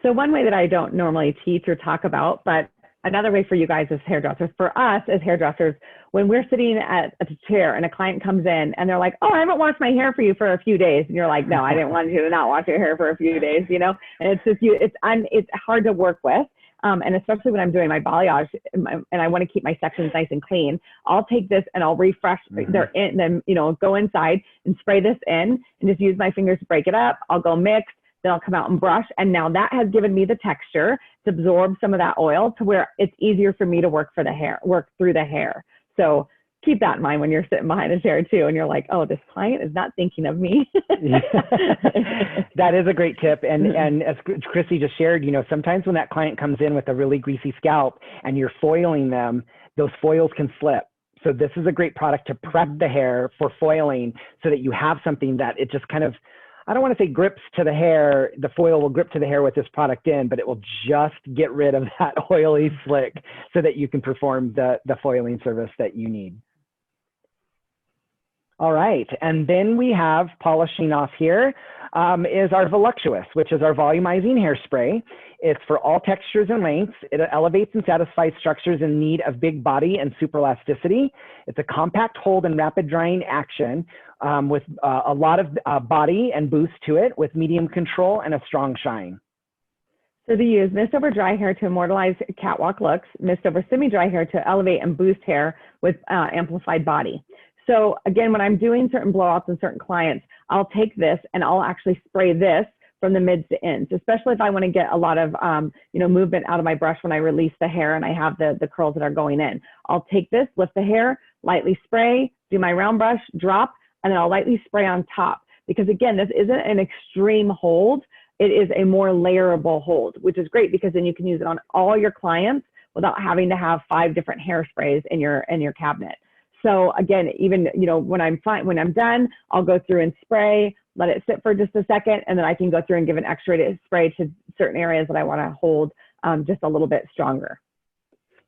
So one way that I don't normally teach or talk about, but another way for you guys as hairdressers, for us as hairdressers, when we're sitting at a chair and a client comes in and they're like, oh, I haven't washed my hair for you for a few days. And you're like, no, I didn't want you to not wash your hair for a few days, you know? And it's just, it's hard to work with. And especially when I'm doing my balayage and I want to keep my sections nice and clean, I'll take this and I'll refresh then, you know, go inside and spray this in and just use my fingers to break it up. I'll go mix. Then I'll come out and brush. And now that has given me the texture to absorb some of that oil to where it's easier for me to work through the hair. So keep that in mind when you're sitting behind a chair too. And you're like, oh, this client is not thinking of me. That is a great tip. And as Chrissy just shared, you know, sometimes when that client comes in with a really greasy scalp and you're foiling them, those foils can slip. So this is a great product to prep the hair for foiling so that you have something that it just kind of, I don't want to say grips to the hair, the foil will grip to the hair with this product in, but it will just get rid of that oily slick so that you can perform the foiling service that you need. All right, and then we have polishing off here is our Voluptuous, which is our volumizing hairspray. It's for all textures and lengths. It elevates and satisfies structures in need of big body and super elasticity. It's a compact hold and rapid drying action with a lot of body and boost to it with medium control and a strong shine. So they use mist over dry hair to immortalize catwalk looks, mist over semi-dry hair to elevate and boost hair with amplified body. So again, when I'm doing certain blowouts and certain clients, I'll take this and I'll actually spray this from the mids to ends, especially if I want to get a lot of you know, movement out of my brush when I release the hair and I have the curls that are going in. I'll take this, lift the hair, lightly spray, do my round brush, drop, and then I'll lightly spray on top. Because again, this isn't an extreme hold. It is a more layerable hold, which is great because then you can use it on all your clients without having to have 5 different hairsprays in your cabinet. So again, even, you know, when I'm done, I'll go through and spray, let it sit for just a second, and then I can go through and give an extra spray to certain areas that I want to hold just a little bit stronger.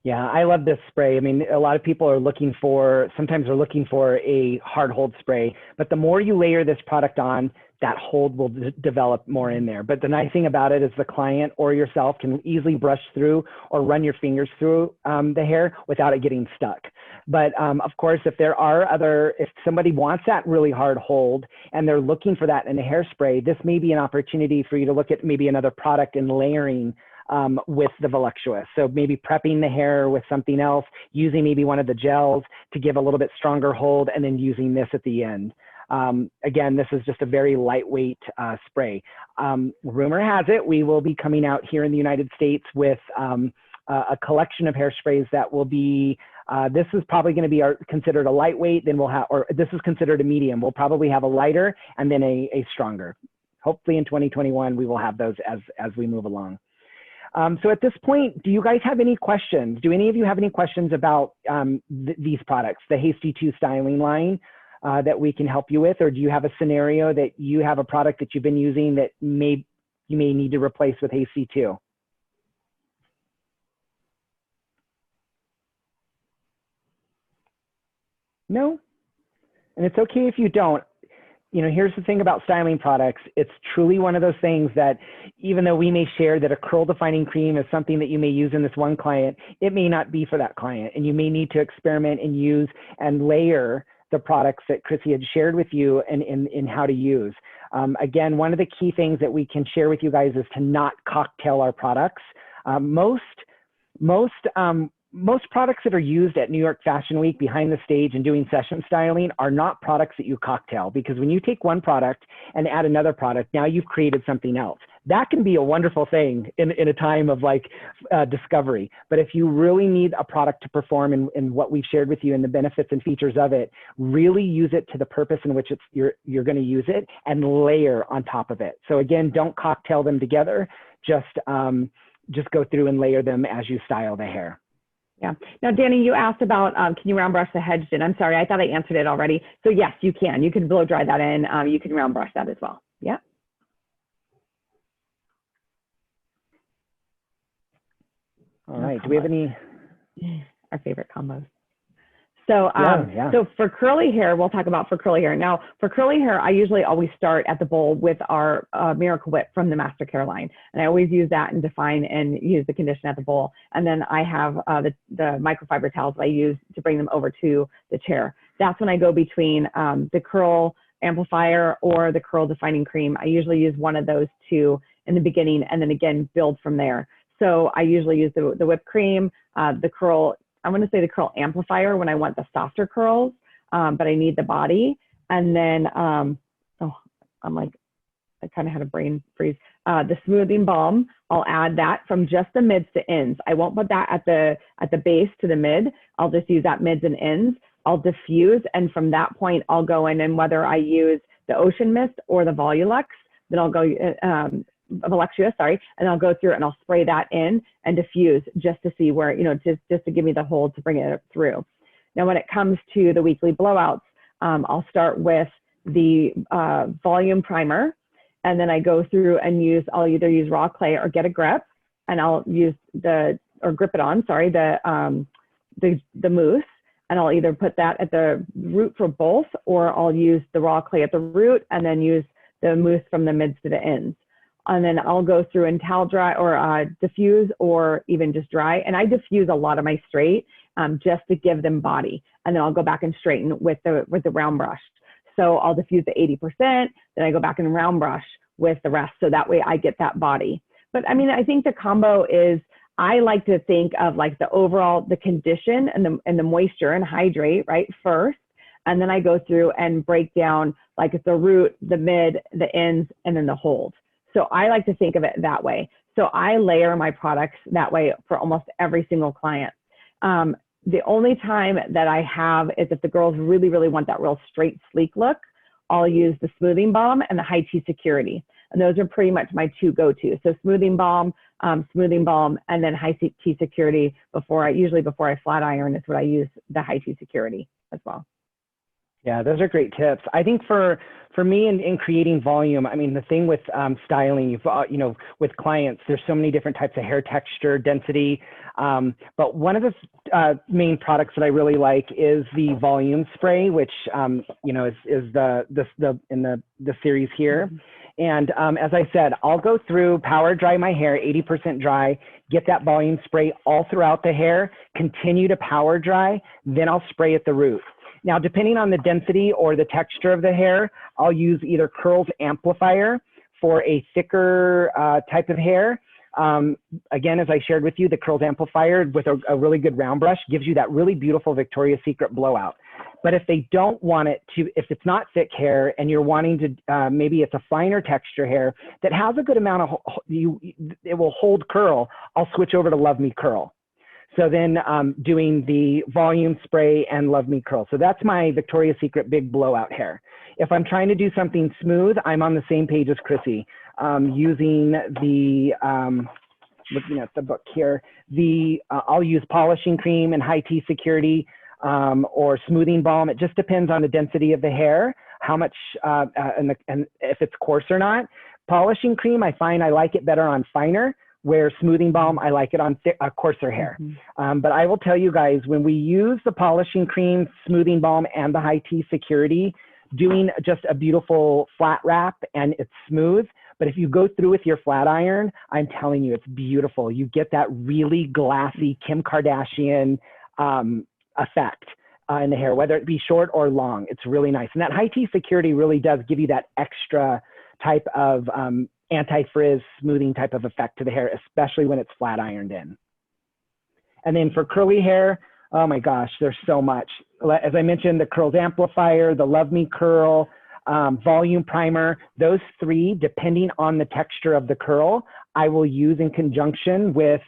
Yeah, I love this spray. I mean, a lot of people are looking for, sometimes they're looking for a hard hold spray, but the more you layer this product on, that hold will develop more in there. But the nice thing about it is the client or yourself can easily brush through or run your fingers through the hair without it getting stuck. But of course, if somebody wants that really hard hold and they're looking for that in a hairspray, this may be an opportunity for you to look at maybe another product and layering with the voluptuous. So maybe prepping the hair with something else, using maybe one of the gels to give a little bit stronger hold, and then using this at the end. Again, this is just a very lightweight spray. Rumor has it, we will be coming out here in the United States with a collection of hairsprays that will be, this is probably going to be considered a lightweight, then we'll have, or this is considered a medium. We'll probably have a lighter and then a stronger. Hopefully in 2021, we will have those as we move along. So at this point, do you guys have any questions? Do any of you have any questions about these products, the Hasty Too styling line that we can help you with? Or do you have a scenario that you have a product that you've been using that you may need to replace with Hasty Too? No? And it's okay if you don't. You know, here's the thing about styling products. It's truly one of those things that even though we may share that a curl defining cream is something that you may use in this one client, it may not be for that client. And you may need to experiment and use and layer the products that Chrissy had shared with you in how to use. Again, one of the key things that we can share with you guys is to not cocktail our products. Most products that are used at New York Fashion Week behind the stage and doing session styling are not products that you cocktail, because when you take one product and add another product, now you've created something else. That can be a wonderful thing in a time of like discovery. But if you really need a product to perform in what we've shared with you and the benefits and features of it, really use it to the purpose in which you're going to use it and layer on top of it. So again, don't cocktail them together. Just go through and layer them as you style the hair. Yeah. Now, Danny, you asked about, can you round brush the HEADGED? I'm sorry, I thought I answered it already. So yes, you can. You can blow dry that in. You can round brush that as well. Yeah. All right. Do we have any? Our favorite combos. So, so for curly hair, we'll talk about for curly hair. Now, for curly hair, I usually always start at the bowl with our Miracle Whip from the Master Care line. And I always use that and define and use the condition at the bowl. And then I have the microfiber towels that I use to bring them over to the chair. That's when I go between the curl amplifier or the curl defining cream. I usually use one of those two in the beginning and then again build from there. So I usually use the whipped cream, the curl, I'm going to say the curl amplifier when I want the softer curls, but I need the body. And then, I'm like, I kind of had a brain freeze. The smoothing balm, I'll add that from just the mids to ends. I won't put that at the base to the mid. I'll just use that mids and ends. I'll diffuse, and from that point, I'll go in, and whether I use the Ocean Mist or the Volulux, then I'll go, voluptuous, sorry, and I'll go through and I'll spray that in and diffuse just to see where, just to give me the hold to bring it through. Now, when it comes to the weekly blowouts, I'll start with the volume primer, and then I go through and I'll either use raw clay or get a grip, and I'll use grip it on, sorry, the mousse, and I'll either put that at the root for both, or I'll use the raw clay at the root and then use the mousse from the mids to the ends. And then I'll go through and towel dry or diffuse or even just dry. And I diffuse a lot of my straight just to give them body. And then I'll go back and straighten with the round brush. So I'll diffuse the 80%, then I go back and round brush with the rest. So that way I get that body. But I mean, I think the combo is, I like to think of like the overall, the condition and the moisture and hydrate, right, first. And then I go through and break down like the root, the mid, the ends, and then the hold. So I like to think of it that way. So I layer my products that way for almost every single client. the only time that I have is if the girls really, really want that real straight, sleek look, I'll use the smoothing balm and the high T security. And those are pretty much my two go-to. So smoothing balm, and then high T security usually before I flat iron is what I use the high T security as well. Yeah, those are great tips. I think for me in creating volume, I mean, the thing with styling, you know, with clients, there's so many different types of hair texture, density. But one of the main products that I really like is the volume spray, which, you know, is in the series here. Mm-hmm. And as I said, I'll go through, power dry my hair, 80% dry, get that volume spray all throughout the hair, continue to power dry, then I'll spray at the root. Now, depending on the density or the texture of the hair, I'll use either Curls Amplifier for a thicker type of hair. Again, as I shared with you, the Curls Amplifier with a really good round brush gives you that really beautiful Victoria's Secret blowout. But if they don't want it to, if it's not thick hair and you're wanting to, maybe it's a finer texture hair that has a good amount of, it will hold curl, I'll switch over to Love Me Curl. So then doing the volume spray and Love Me Curl. So that's my Victoria's Secret big blowout hair. If I'm trying to do something smooth, I'm on the same page as Chrissy, using the, looking at the book here, I'll use polishing cream and high T security or smoothing balm. It just depends on the density of the hair, how much, and if it's coarse or not. Polishing cream, I find I like it better on finer, where smoothing balm, I like it on coarser hair. Mm-hmm. But I will tell you guys, when we use the polishing cream, smoothing balm, and the high T security, doing just a beautiful flat wrap and it's smooth. But if you go through with your flat iron, I'm telling you, it's beautiful. You get that really glassy Kim Kardashian effect in the hair, whether it be short or long. It's really nice. And that high T security really does give you that extra type of anti-frizz smoothing type of effect to the hair, especially when it's flat ironed in. And then for curly hair, oh my gosh, there's so much. As I mentioned, the Curls Amplifier, the Love Me Curl, volume primer, those three, depending on the texture of the curl, I will use in conjunction with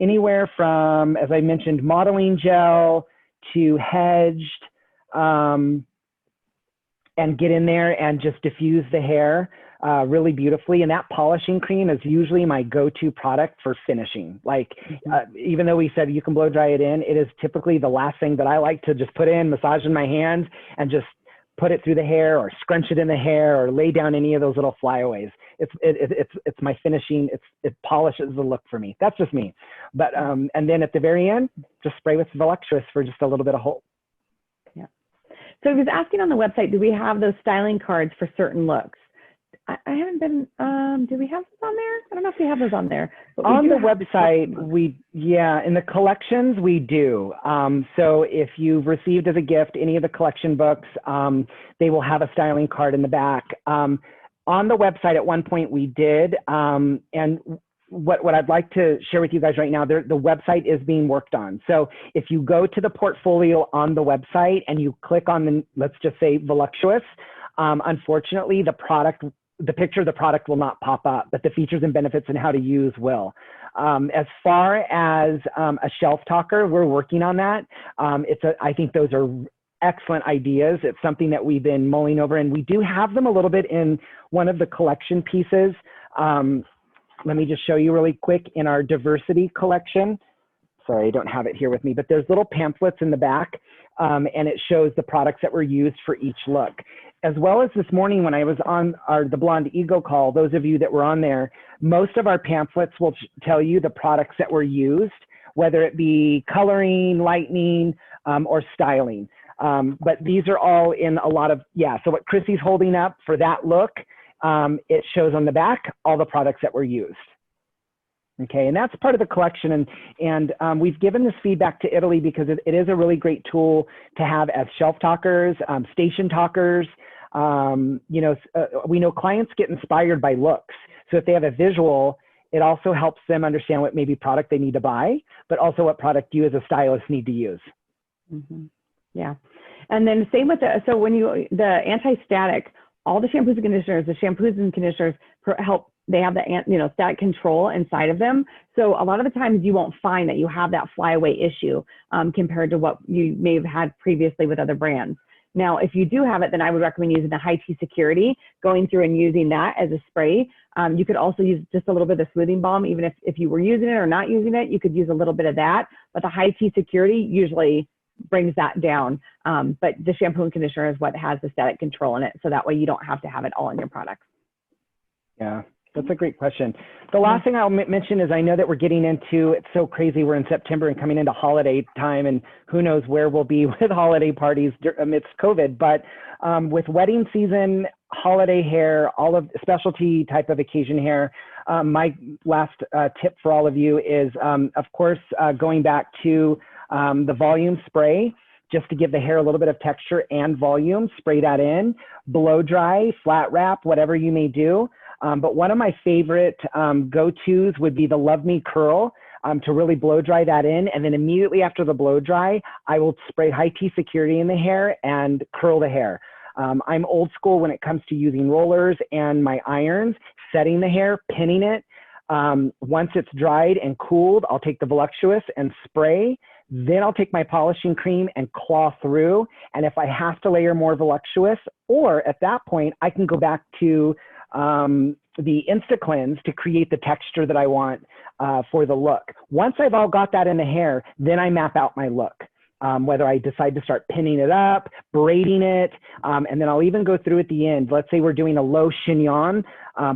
anywhere from, as I mentioned, modeling gel to hedged, and get in there and just diffuse the hair really beautifully. And that polishing cream is usually my go-to product for finishing. Like, even though we said you can blow dry it in, it is typically the last thing that I like to just put in, massage in my hands and just put it through the hair or scrunch it in the hair or lay down any of those little flyaways. It's my finishing, it polishes the look for me. That's just me. But, and then at the very end, just spray with Voluptuous for just a little bit of hold. So I was asking on the website, do we have those styling cards for certain looks? I haven't been, do we have those on there? I don't know if we have those on there. On the website, in the collections, we do. So if you've received as a gift any of the collection books, they will have a styling card in the back. On the website at one point we did, and what I'd like to share with you guys right now, the website is being worked on. So if you go to the portfolio on the website and you click on the, let's just say Voluptuous, unfortunately the picture of the product will not pop up, but the features and benefits and how to use will. As far as a shelf talker, we're working on that. I think those are excellent ideas. It's something that we've been mulling over, and we do have them a little bit in one of the collection pieces. Let me just show you really quick in our diversity collection. Sorry, I don't have it here with me, but there's little pamphlets in the back, and it shows the products that were used for each look. As well as this morning when I was on the Blonde Ego call, those of you that were on there, most of our pamphlets will tell you the products that were used, whether it be coloring, lightening, or styling. But these are all in a lot of, so what Chrissy's holding up for that look, it shows on the back all the products that were used. Okay, and that's part of the collection, and we've given this feedback to Italy because it is a really great tool to have as shelf talkers, station talkers. We know clients get inspired by looks, so if they have a visual, it also helps them understand what maybe product they need to buy, but also what product you as a stylist need to use. Mm-hmm. Yeah, and then same with the anti-static, all the shampoos and conditioners, help they have the static control inside of them. So a lot of the times you won't find that you have that flyaway issue compared to what you may have had previously with other brands. Now, if you do have it, then I would recommend using the High T Security, going through and using that as a spray. You could also use just a little bit of the smoothing balm, even if you were using it or not using it, you could use a little bit of that. But the High T Security usually brings that down. But the shampoo and conditioner is what has the static control in it. So that way you don't have to have it all in your products. Yeah. That's a great question. The last thing I'll mention is I know that we're getting into, it's so crazy, we're in September and coming into holiday time, and who knows where we'll be with holiday parties amidst COVID, but with wedding season, holiday hair, all of specialty type of occasion hair, my last tip for all of you is, of course, going back to the volume spray, just to give the hair a little bit of texture and volume, spray that in, blow dry, flat wrap, whatever you may do. But one of my favorite go-tos would be the Love Me Curl to really blow dry that in. And then immediately after the blow dry, I will spray High T Security in the hair and curl the hair. I'm old school when it comes to using rollers and my irons, setting the hair, pinning it. Once it's dried and cooled, I'll take the voluptuous and spray. Then I'll take my polishing cream and claw through. And if I have to layer more voluptuous, or at that point, I can go back to the Insta Cleanse to create the texture that I want for the look. Once I've all got that in the hair, then I map out my look. Whether I decide to start pinning it up, braiding it, and then I'll even go through at the end. Let's say we're doing a low chignon,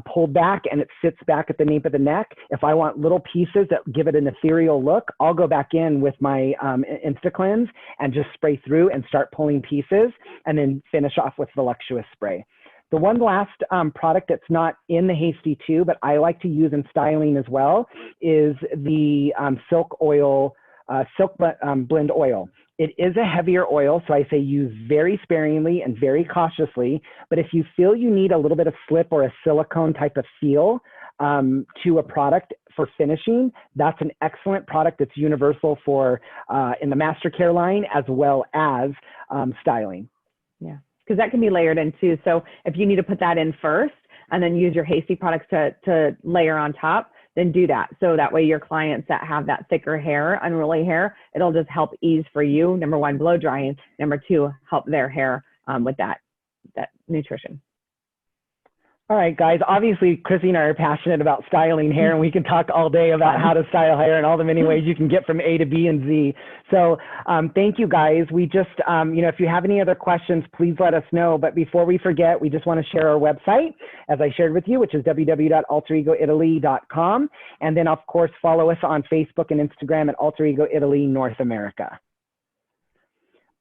pulled back and it sits back at the nape of the neck. If I want little pieces that give it an ethereal look, I'll go back in with my Insta Cleanse and just spray through and start pulling pieces and then finish off with voluptuous spray. The one last product that's not in the Hasty Too, but I like to use in styling as well, is the silk blend oil. It is a heavier oil, so I say use very sparingly and very cautiously. But if you feel you need a little bit of slip or a silicone type of feel to a product for finishing, that's an excellent product that's universal for in the Master Care line as well as styling. Yeah. Because that can be layered in too. So if you need to put that in first and then use your Hasty products to layer on top, then do that. So that way your clients that have that thicker hair, unruly hair, it'll just help ease for you. Number one, blow drying. Number two, help their hair with that nutrition. All right, guys, obviously Chrissy and I are passionate about styling hair, and we can talk all day about how to style hair and all the many ways you can get from A to B and Z. So thank you, guys. We just, if you have any other questions, please let us know. But before we forget, we just want to share our website, as I shared with you, which is www.alteregoitaly.com. And then, of course, follow us on Facebook and Instagram at Alter Ego Italy North America.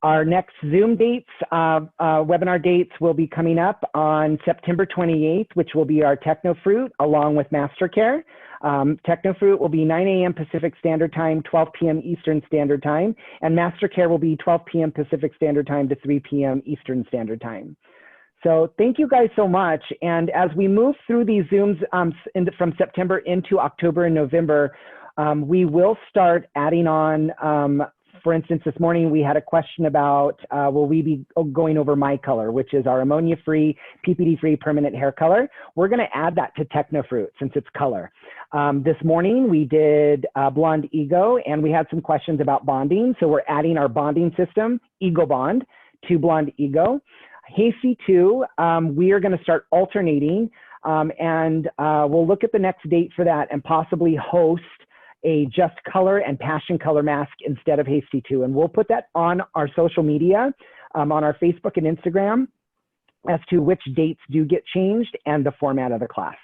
Our next Zoom dates, webinar dates will be coming up on September 28th, which will be our Techno Fruit along with Master Care. Techno Fruit will be 9 a.m. Pacific Standard Time, 12 p.m. Eastern Standard Time, and Master Care will be 12 p.m. Pacific Standard Time to 3 p.m. Eastern Standard Time. So thank you guys so much. And as we move through these Zooms from September into October and November, we will start adding on for instance, this morning we had a question about will we be going over My Color, which is our ammonia-free, PPD-free permanent hair color. We're going to add that to Techno Fruit since it's color. This morning we did Blonde Ego, and we had some questions about bonding. So we're adding our bonding system, Ego Bond, to Blonde Ego. Hasty Too, we are going to start alternating, and we'll look at the next date for that and possibly host a Just Color and Passion Color mask instead of Hasty Too. And we'll put that on our social media, on our Facebook and Instagram, as to which dates do get changed and the format of the class.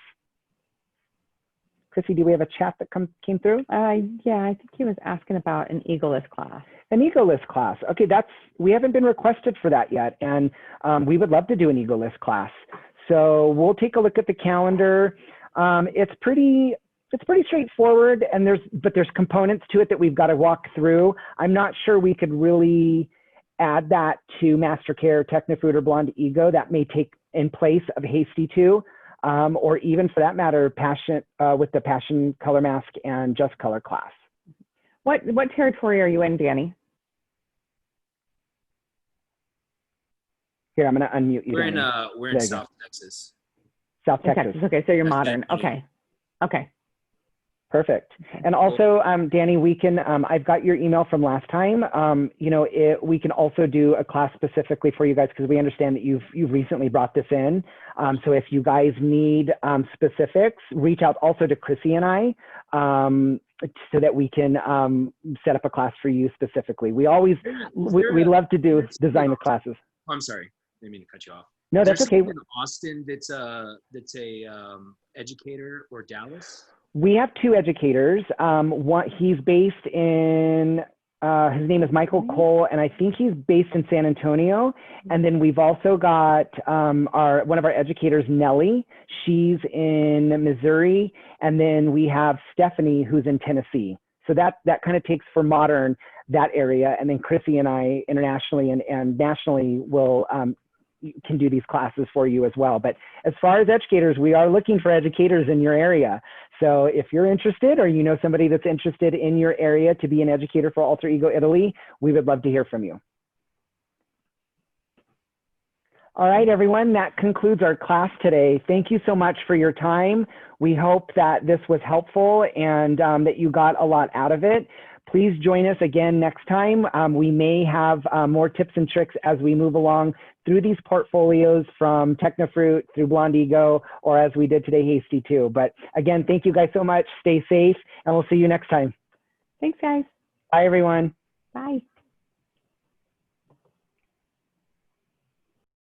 Chrissy, do we have a chat that came through? Yeah, I think he was asking about an egoless class. An egoless class. Okay, we haven't been requested for that yet. And we would love to do an egoless class. So we'll take a look at the calendar. It's pretty straightforward, and there's components to it that we've got to walk through. I'm not sure we could really add that to Master Care, Techno Fruit, or Blonde Ego. That may take in place of Hasty Too, or even for that matter, Passion with the Passion Color Mask and Just Color class. What territory are you in, Danny? Here, I'm going to unmute you. We're in South Texas. South In Texas. Okay, so you're modern. Okay. Okay. Perfect. And also, Danny, we can, I've got your email from last time. You know, we can also do a class specifically for you guys because we understand that you've recently brought this in. So if you guys need specifics, reach out also to Chrissy and I so that we can set up a class for you specifically. We always, we love to do design the classes. I'm sorry, I didn't mean to cut you off. No, that's okay. In Austin, that's a educator, or Dallas? We have two educators. He's based in, his name is Michael Cole, and I think he's based in San Antonio. And then we've also got one of our educators, Nellie. She's in Missouri. And then we have Stephanie, who's in Tennessee. So that kind of takes for modern that area. And then Chrissy and I internationally and nationally will can do these classes for you as well. But as far as educators, we are looking for educators in your area. So if you're interested, or you know somebody that's interested in your area to be an educator for Alter Ego Italy, we would love to hear from you. All right, everyone, that concludes our class today. Thank you so much for your time. We hope that this was helpful and that you got a lot out of it. Please join us again next time. We may have more tips and tricks as we move along through these portfolios from Technofruit through Blonde Ego, or as we did today, Hasty Too. But again, thank you guys so much. Stay safe, and we'll see you next time. Thanks, guys. Bye, everyone. Bye.